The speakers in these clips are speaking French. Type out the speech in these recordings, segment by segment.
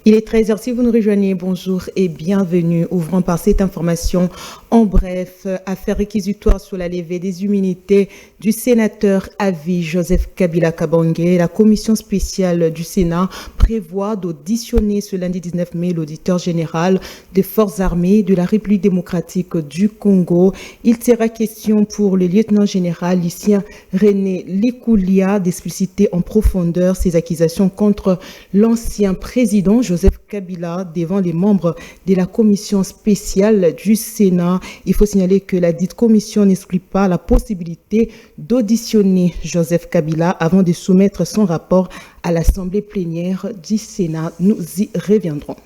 Il est 13h, si vous nous rejoignez, bonjour et bienvenue. Ouvrons par cette information en bref, affaire réquisitoire sur la levée des immunités du sénateur à vie Joseph Kabila Kabange. La commission spéciale du Sénat prévoit d'auditionner ce lundi 19 mai l'auditeur général des forces armées de la République démocratique du Congo. Il sera question pour le lieutenant général Lucien René Likoulia d'expliciter en profondeur ses accusations contre l'ancien président Joseph Kabila devant les membres de la commission spéciale du Sénat. Il faut signaler que la dite commission n'exclut pas la possibilité d'auditionner Joseph Kabila avant de soumettre son rapport à l'Assemblée plénière du Sénat. Nous y reviendrons.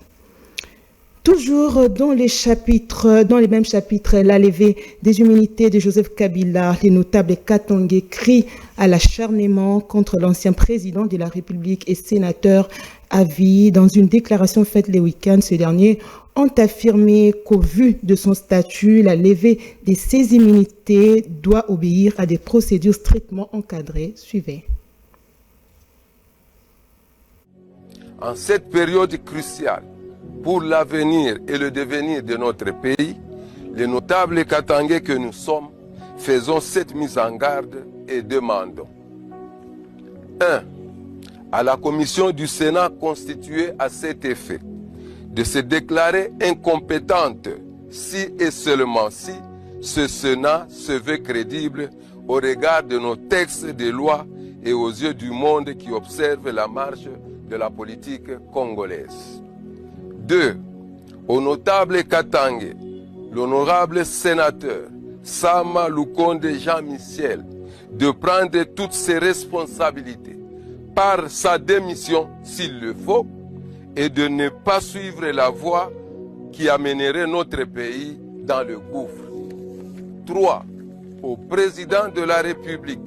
Toujours dans les mêmes chapitres, la levée des immunités de Joseph Kabila, les notables Katangé crient à l'acharnement contre l'ancien président de la République et sénateur à vie. Dans une déclaration faite le week-end, ces derniers ont affirmé qu'au vu de son statut, la levée de ces immunités doit obéir à des procédures strictement encadrées. Suivez. En cette période cruciale, pour l'avenir et le devenir de notre pays, les notables Katangais que nous sommes, faisons cette mise en garde et demandons 1. À la commission du Sénat constituée à cet effet, de se déclarer incompétente si et seulement si ce Sénat se veut crédible au regard de nos textes de loi et aux yeux du monde qui observe la marche de la politique congolaise. 2. Au notable Katangé, l'honorable sénateur Sama Lukonde Jean-Michel de prendre toutes ses responsabilités par sa démission s'il le faut et de ne pas suivre la voie qui amènerait notre pays dans le gouffre. 3. Au président de la République,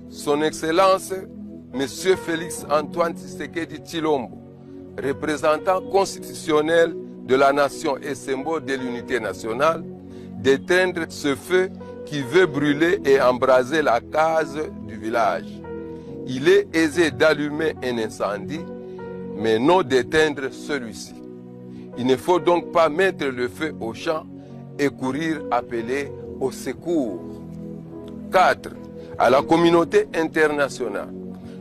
son Excellence, M. Félix Antoine Tshisekedi Tshilombo, représentant constitutionnel de la nation et symbole de l'unité nationale, d'éteindre ce feu qui veut brûler et embraser la case du village. Il est aisé d'allumer un incendie, mais non d'éteindre celui-ci. Il ne faut donc pas mettre le feu au champ et courir appeler au secours. 4. À la communauté internationale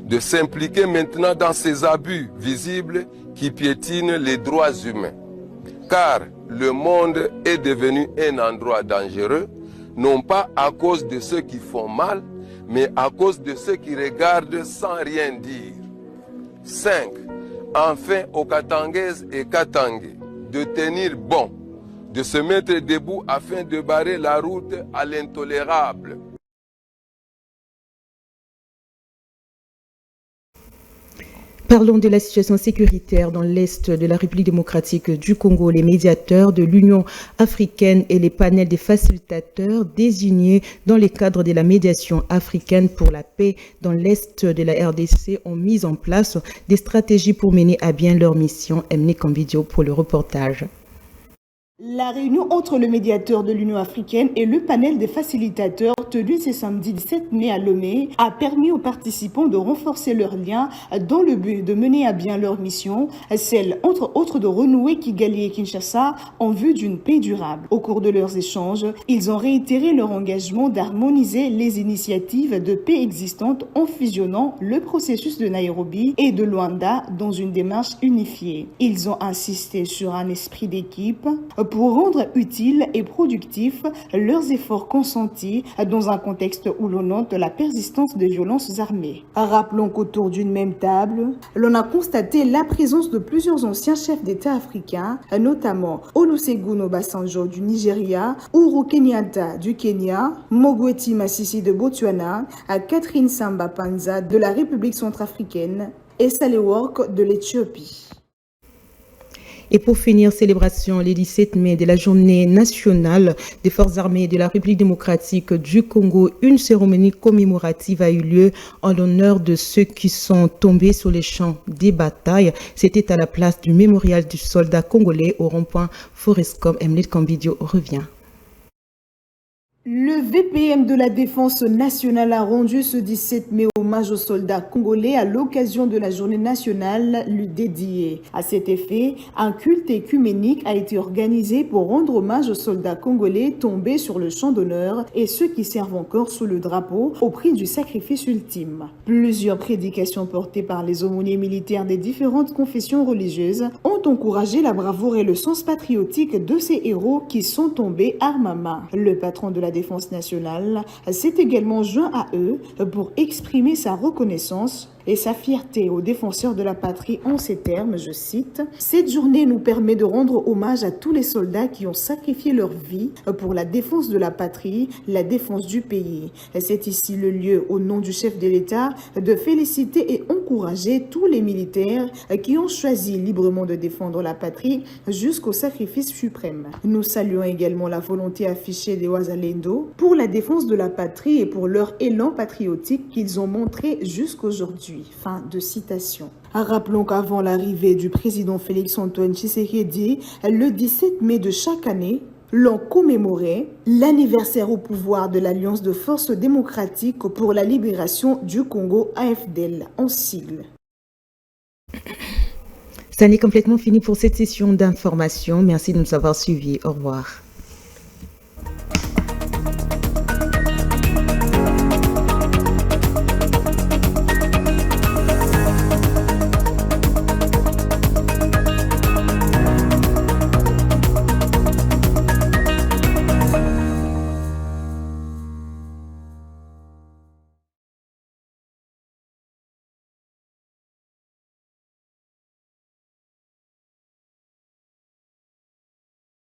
de s'impliquer maintenant dans ces abus visibles qui piétinent les droits humains. Car le monde est devenu un endroit dangereux, non pas à cause de ceux qui font mal, mais à cause de ceux qui regardent sans rien dire. 5. Enfin aux Katangaises et Katangais de tenir bon, de se mettre debout afin de barrer la route à l'intolérable. Parlons de la situation sécuritaire dans l'Est de la République démocratique du Congo. Les médiateurs de l'Union africaine et les panels des facilitateurs désignés dans le cadre de la médiation africaine pour la paix dans l'Est de la RDC ont mis en place des stratégies pour mener à bien leur mission. Emne Kambidio pour le reportage. La réunion entre le médiateur de l'Union africaine et le panel des facilitateurs tenue ce samedi 17 mai à Lomé a permis aux participants de renforcer leurs liens dans le but de mener à bien leur mission, celle entre autres de renouer Kigali et Kinshasa en vue d'une paix durable. Au cours de leurs échanges, ils ont réitéré leur engagement d'harmoniser les initiatives de paix existantes en fusionnant le processus de Nairobi et de Luanda dans une démarche unifiée. Ils ont insisté sur un esprit d'équipe pour rendre utiles et productifs leurs efforts consentis dans un contexte où l'on note la persistance de violences armées. Rappelons qu'autour d'une même table, l'on a constaté la présence de plusieurs anciens chefs d'État africains, notamment Olusegun Obasanjo du Nigeria, Uhuru Kenyatta du Kenya, Mogweti Masisi de Botswana, Catherine Samba Panza de la République centrafricaine et Sahle-Work de l'Éthiopie. Et pour finir, célébration le 17 mai de la journée nationale des forces armées de la République démocratique du Congo, une cérémonie commémorative a eu lieu en l'honneur de ceux qui sont tombés sur les champs des batailles. C'était à la place du mémorial du soldat congolais au rond-point Forescom. Emile Kambidio revient. Le VPM de la Défense nationale a rendu ce 17 mai hommage aux soldats congolais à l'occasion de la journée nationale lui dédiée. À cet effet, un culte écuménique a été organisé pour rendre hommage aux soldats congolais tombés sur le champ d'honneur et ceux qui servent encore sous le drapeau au prix du sacrifice ultime. Plusieurs prédications portées par les aumôniers militaires des différentes confessions religieuses ont encouragé la bravoure et le sens patriotique de ces héros qui sont tombés armes à main. Le patron de la Défense nationale s'est également joint à eux pour exprimer sa reconnaissance et sa fierté aux défenseurs de la patrie en ces termes, je cite, « Cette journée nous permet de rendre hommage à tous les soldats qui ont sacrifié leur vie pour la défense de la patrie, la défense du pays. C'est ici le lieu, au nom du chef de l'État, de féliciter et encourager tous les militaires qui ont choisi librement de défendre la patrie jusqu'au sacrifice suprême. Nous saluons également la volonté affichée des Wazalendo pour la défense de la patrie et pour leur élan patriotique qu'ils ont montré jusqu'aujourd'hui. » Fin de citation. Rappelons qu'avant l'arrivée du président Félix-Antoine Tshisekedi, le 17 mai de chaque année, l'on commémorait l'anniversaire au pouvoir de l'Alliance de forces démocratiques pour la libération du Congo, AFDL, en sigle. Ça n'est complètement fini pour cette session d'information. Merci de nous avoir suivis. Au revoir.